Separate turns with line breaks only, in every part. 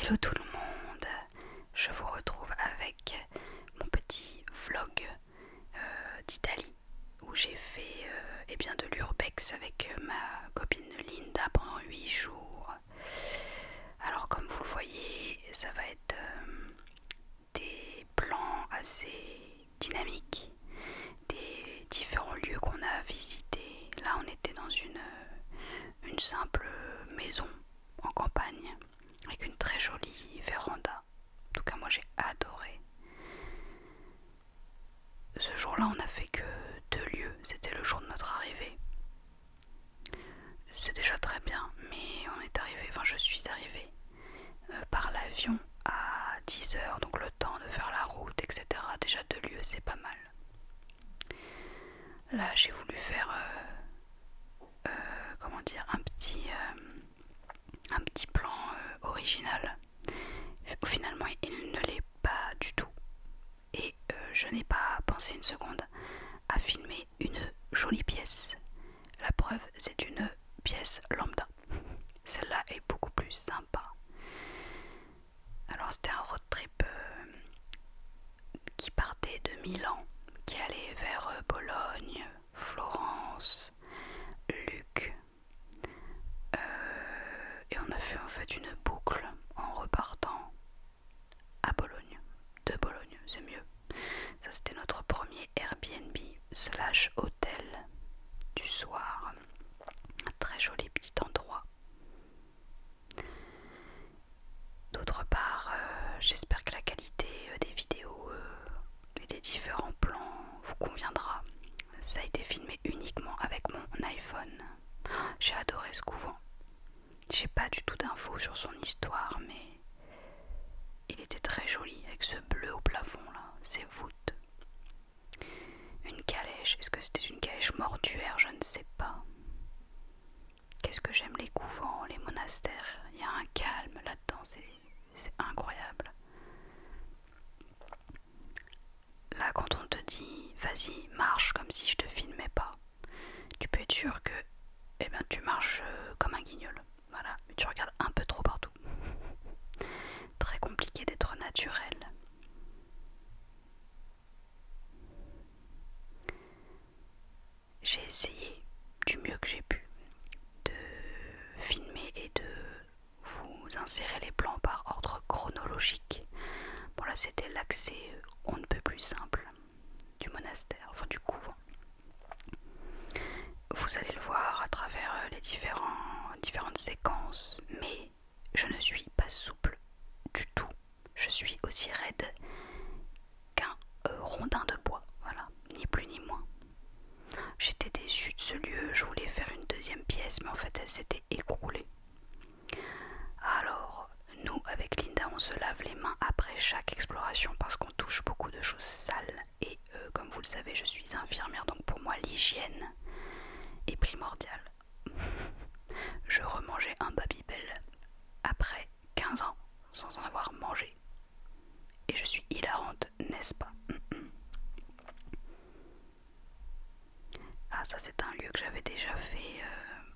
Hello tout le monde, je vous retrouve avec mon petit vlog d'Italie où j'ai fait de l'urbex avec ma copine Linda pendant 8 jours. Alors comme vous le voyez, ça va être des plans assez dynamiques, des différents lieux qu'on a visités. Là on était dans une simple maison en campagne avec une très jolie véranda. En tout cas moi j'ai adoré. Ce jour-là on n'a fait que 2 lieux, c'était le jour de notre arrivée. C'est déjà très bien, mais on est arrivé, enfin je suis arrivée par l'avion à 10 h, donc le temps de faire la route, etc. Déjà 2 lieux c'est pas mal. Là j'ai voulu faire comment dire, un petit plan original. Finalement il ne l'est pas du tout. Et je n'ai pas pensé une seconde à filmer une jolie pièce. La preuve, c'est une pièce lambda. Celle-là est beaucoup plus sympa. Alors c'était un road trip qui partait de Milan, qui allait vers Bologne, Florence, Lucques. Et on a fait en fait une boucle en repartant à Bologne. De Bologne, c'est mieux. Ça c'était notre premier Airbnb slash hôtel du soir. Un très joli petit endroit. D'autre part, j'espère que la qualité des vidéos et des différents plans vous conviendra. Ça a été filmé uniquement avec mon iPhone. J'ai adoré ce couvent. J'ai pas du tout d'infos sur son histoire, mais il était très joli avec ce bleu au plafond là, ces voûtes. Une calèche, est-ce que c'était une calèche mortuaire? Je ne sais pas. Qu'est-ce que j'aime les couvents, les monastères. Il y a un calme là-dedans, c'est incroyable. Là, quand on te dit vas-y, marche comme si je te filmais pas, tu peux être sûr que tu marches comme un guignol. Voilà, mais tu regardes un peu trop partout. Très compliqué d'être naturel. J'ai essayé du mieux que j'ai pu de filmer et de vous insérer les plans par ordre chronologique. Bon là c'était l'accès on ne peut plus simple du monastère, enfin du couvent. Vous allez le voir à travers les différentes séquences, mais je ne suis pas souple du tout. Je suis aussi raide qu'un rondin de bois, voilà, ni plus ni moins. J'étais déçue de ce lieu, je voulais faire une deuxième pièce, mais en fait elle s'était écroulée. Alors, nous avec Linda, on se lave les mains après chaque exploration parce qu'on touche beaucoup de choses sales. Et comme vous le savez, je suis infirmière, donc pour moi l'hygiène est primordiale. Je remangeais un Babybel après 15 ans sans en avoir mangé. Et je suis hilarante, n'est-ce pas? Ah, ça c'est un lieu que j'avais déjà fait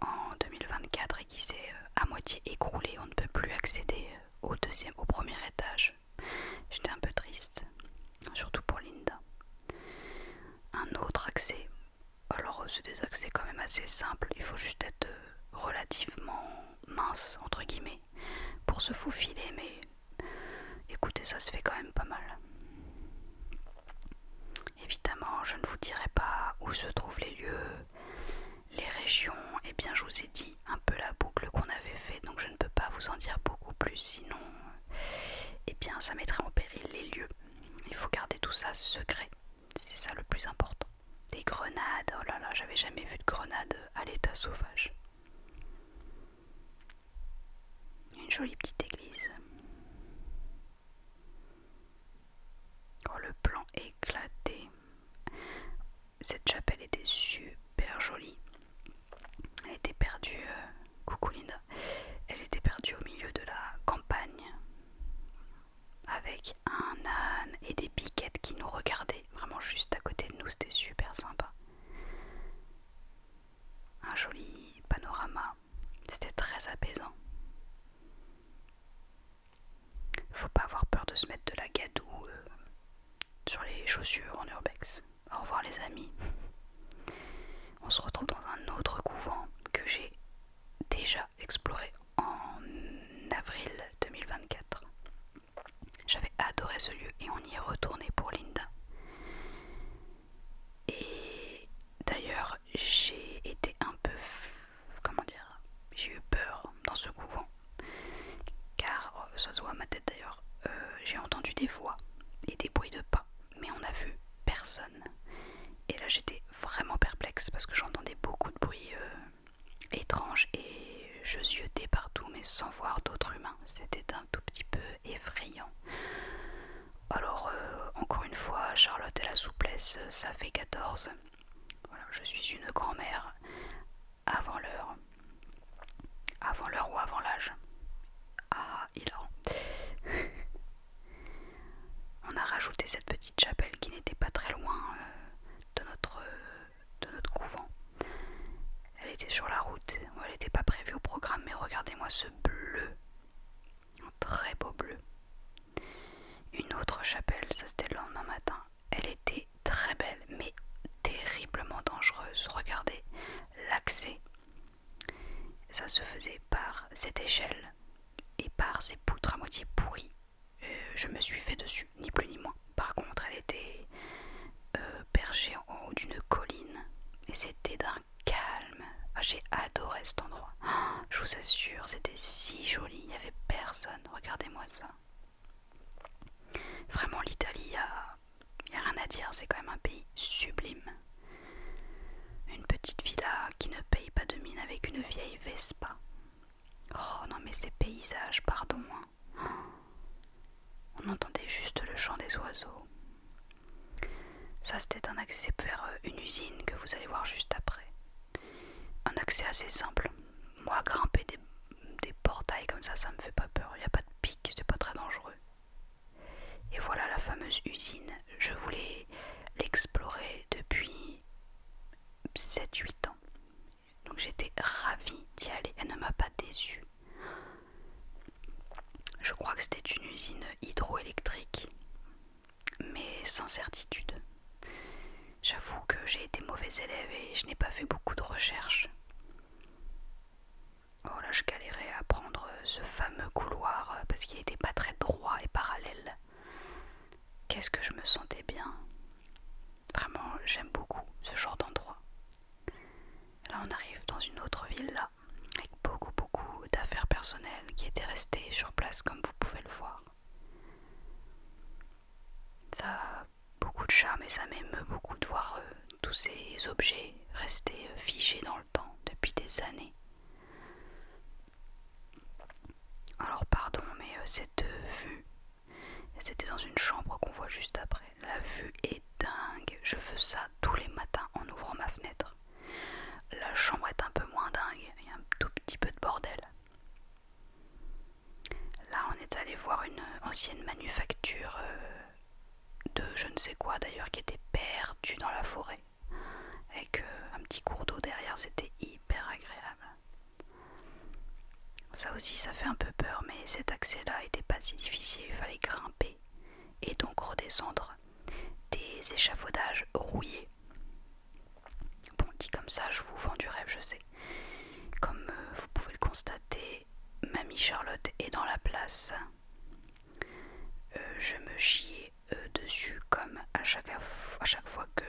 en 2024 et qui s'est à moitié écroulé. On ne peut plus accéder au premier étage. J'étais un peu triste, surtout pour Linda. Un autre accès, alors c'est des accès quand même assez simples. Il faut juste être relativement mince entre guillemets pour se faufiler, mais écoutez, ça se fait quand même pas mal. Évidemment, je ne vous dirai pas où se trouvent les lieux, les régions. Eh bien, je vous ai dit un peu la boucle qu'on avait fait, donc je ne peux pas vous en dire beaucoup plus, sinon eh bien ça mettrait en péril les lieux. Il faut garder tout ça secret, c'est ça le plus important. Des grenades, oh là là, j'avais jamais vu de grenades à l'état sauvage. Une jolie petite église. Oh, le plan éclaté. Cette chapelle était super jolie. Elle était perdue, coucou Linda, elle était perdue au milieu de la campagne avec un âne et des biquettes qui nous regardaient vraiment juste à côté de nous, c'était super sympa. Un joli panorama, c'était très apaisant. chaussures en urbex. Au revoir les amis. On se retrouve dans un autre couvent que j'ai déjà exploré en avril 2024. J'avais adoré ce lieu et on y est retourné pour Linda. Et d'ailleurs, j'ai été un peu, comment dire, j'ai eu peur dans ce couvent, car ça se voit à ma tête d'ailleurs, j'ai entendu des voix et des bruits de pas, mais on n'a vu personne. Et là j'étais vraiment perplexe parce que j'entendais beaucoup de bruits étranges et je ziotais partout mais sans voir d'autres humains. C'était un tout petit peu effrayant. Alors encore une fois, Charlotte et la souplesse, ça fait 14. Voilà, je suis une grand-mère avant l'heure. Avant l'heure ou avant l'âge. Ah, hilarant. On a rajouté cette petite chapelle qui n'était pas très loin de notre couvent. Elle était sur la route, elle n'était pas prévue au programme, mais regardez-moi ce bleu. Un très beau bleu. Une autre chapelle, ça c'était le lendemain matin. Elle était très belle, mais terriblement dangereuse. Regardez l'accès. Ça se faisait par cette échelle et par ces poutres à moitié pourries. Je me suis fait dessus, ni plus ni moins. Par contre, elle était perchée en haut d'une colline et c'était d'un calme. Ah, j'ai adoré cet endroit. Oh, je vous assure, c'était si joli. Il n'y avait personne. Regardez-moi ça. Vraiment, l'Italie, il n'y a rien à dire. C'est quand même un pays sublime. Une petite villa qui ne paye pas de mine avec une vieille Vespa. Oh non, mais ces paysages, pardon. On entendait juste le chant des oiseaux. Ça, c'était un accès vers une usine que vous allez voir juste après. Un accès assez simple. Moi, grimper des portails comme ça me fait pas peur. Il n'y a pas de pic, c'est pas très dangereux. Et voilà la fameuse usine. Je voulais l'explorer depuis 7-8 ans. Donc j'étais ravie d'y aller. Elle ne m'a pas déçue. Je crois que c'était une usine hydroélectrique, mais sans certitude. J'avoue que j'ai été mauvais élève et je n'ai pas fait beaucoup de recherches. Oh là, je galérais à prendre ce fameux couloir parce qu'il n'était pas très droit et parallèle. Qu'est-ce que je me sentais bien. Vraiment, j'aime beaucoup ce genre d'endroit. Là, on arrive dans une autre villa avec beaucoup d'affaires personnelles qui étaient restées sur place comme vous pouvez le voir. Ça a beaucoup de charme et ça m'émeut beaucoup de voir tous ces objets restés figés dans le temps depuis des années. Alors pardon, mais cette vue, c'était dans une chambre qu'on voit juste après. La vue est dingue, je veux ça tous les matins en ouvrant ma fenêtre. La chambre est un peu moins dingue, il y a un tout petit peu de bordel. Là on est allé voir une ancienne manufacture de je ne sais quoi d'ailleurs qui était perdue dans la forêt. Avec un petit cours d'eau derrière, c'était hyper agréable. Ça aussi ça fait un peu peur, mais cet accès-là était pas si difficile, il fallait grimper et donc redescendre des échafaudages rouillés. Bon, dit comme ça, je vous vends du rêve, je sais. Comme vous pouvez le constater, Mamie Charlotte est dans la place. Je me chiais dessus comme à chaque fois que,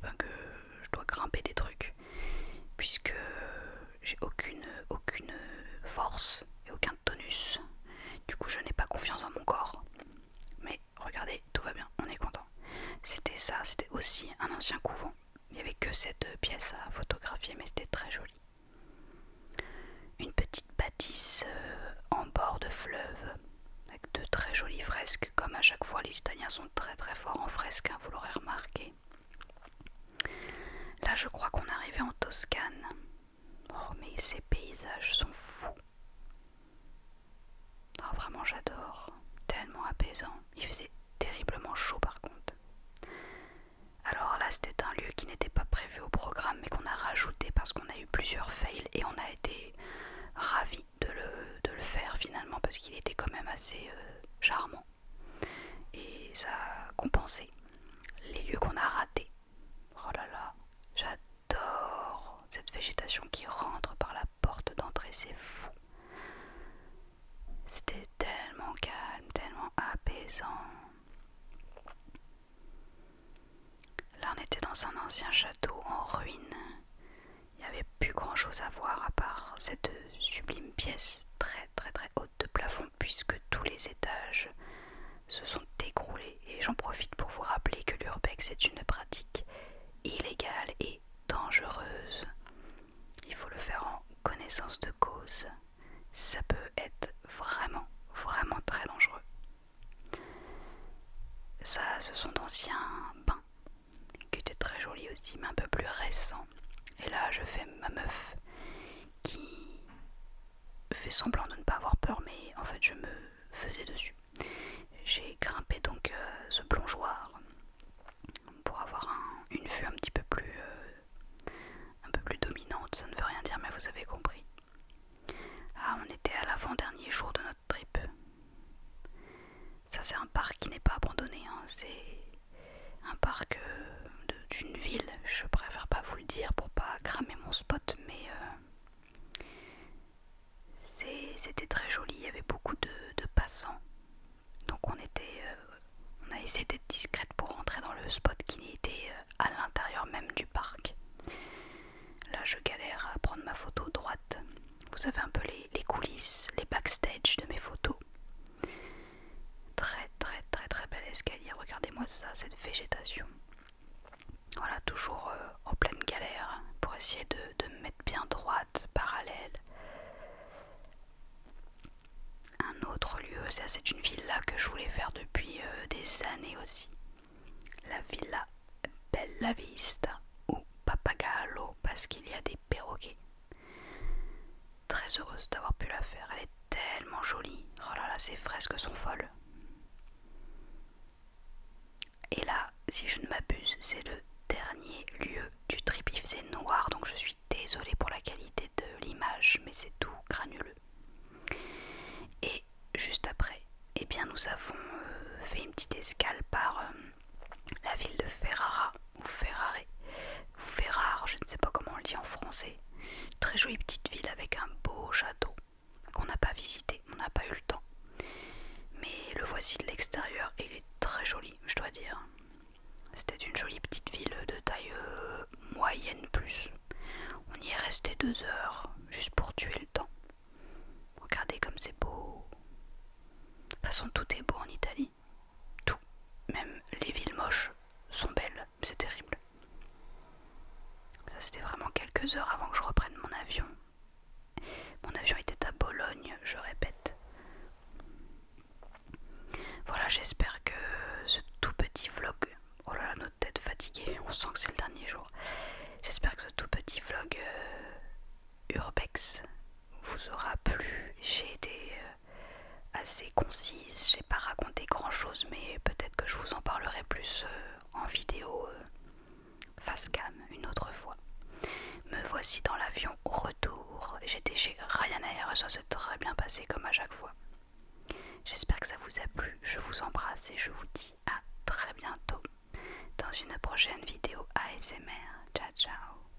que je dois grimper des trucs, puisque j'ai aucune force et aucun tonus. Du coup, je n'ai pas confiance en mon corps. Mais regardez, tout va bien, on est content. C'était ça, c'était aussi un ancien couvent. Il n'y avait que cette pièce à photographier, mais c'était très joli. Une petite bâtisse en bord de fleuve, avec de très jolies fresques. Comme à chaque fois, les Italiens sont très forts en fresques, hein, vous l'aurez remarqué. Là, je crois qu'on est arrivé en Toscane. Oh, mais ces paysages sont fous. Oh, vraiment, j'adore. Tellement apaisant. Il faisait terriblement chaud par contre. Alors là, c'était un lieu qui n'était pas prévu au programme, mais qu'on a rajouté parce qu'on a eu plusieurs fails et on a été ravis de le faire finalement parce qu'il était quand même assez charmant. et ça a compensé les lieux qu'on a ratés. Oh là là, j'adore cette végétation qui rentre par la porte d'entrée, c'est fou. C'était tellement calme, tellement apaisant. Là on était dans un ancien château en ruine. Il n'y avait plus grand chose à voir à part cette sublime pièce très très très haute de plafond, puisque tous les étages se sont écroulés. Et j'en profite pour vous rappeler que l'urbex est une pratique illégale et dangereuse. Il faut le faire en connaissance de cause. Ça peut être vraiment vraiment très dangereux. Ça, ce sont d'anciens bains qui étaient très jolis aussi, mais un peu plus récents. Et là, je fais ma meuf qui fait semblant de ne pas avoir peur, mais en fait, je me faisais dessus. J'ai grimpé donc ce plongeoir pour avoir une vue un petit peu plus dominante. Ça ne veut rien dire, mais vous avez compris. Ah, on était à l'avant-dernier jour de notre trip. Ça, c'est un parc qui n'est pas abandonné, hein. C'est un parc d'une ville. Je préfère pas vous le dire pour pas cramer mon spot, mais c'était très joli. Il y avait beaucoup de passants, donc on a essayé d'être discrète pour rentrer dans le spot qui était à l'intérieur même du parc. Là, je galère à prendre ma photo droite. Vous savez un peu les coulisses, les backstage de mes photos. Très très très très bel escalier. Regardez-moi ça, cette végétation. Voilà, toujours en pleine galère pour essayer de me mettre bien droite, parallèle. Un autre lieu, c'est une villa que je voulais faire depuis des années aussi. La villa Bella Vista ou Pappagallo, parce qu'il y a des perroquets. Très heureuse d'avoir pu la faire, elle est tellement jolie. Oh là là, ces fresques sont folles. Et là, si je ne m'abuse, c'est le dernier lieu du trip. Il faisait noir, donc je suis désolée pour la qualité de l'image, mais c'est tout granuleux. Et juste après, eh bien nous avons fait une petite escale par la ville de Ferrara, ou Ferrare, ou Ferrare, je ne sais pas comment on le dit en français. Très jolie petite ville avec un beau château qu'on n'a pas visité, on n'a pas eu le temps. Mais le voici de l'extérieur et il est très joli, je dois dire. C'était une jolie petite ville de taille moyenne plus. On y est resté 2 heures, juste pour tuer le temps. Regardez comme c'est beau. De toute façon, tout est beau en Italie. Tout. Même les villes moches sont belles. C'est terrible. Ça, c'était vraiment quelques heures avant que je reprenne mon avion. Mon avion était à Bologne, je répète. Voilà, j'espère que ce tout petit vlog... Oh là là, notre tête fatiguée, on sent que c'est le dernier jour. J'espère que ce tout petit vlog urbex vous aura plu. J'ai été assez concise, j'ai pas raconté grand chose, mais peut-être que je vous en parlerai plus en vidéo face cam une autre fois. Me voici dans l'avion au retour. J'étais chez Ryanair et ça s'est très bien passé comme à chaque fois. J'espère que ça vous a plu, je vous embrasse et je vous dis à très bientôt dans une prochaine vidéo ASMR. Ciao ciao.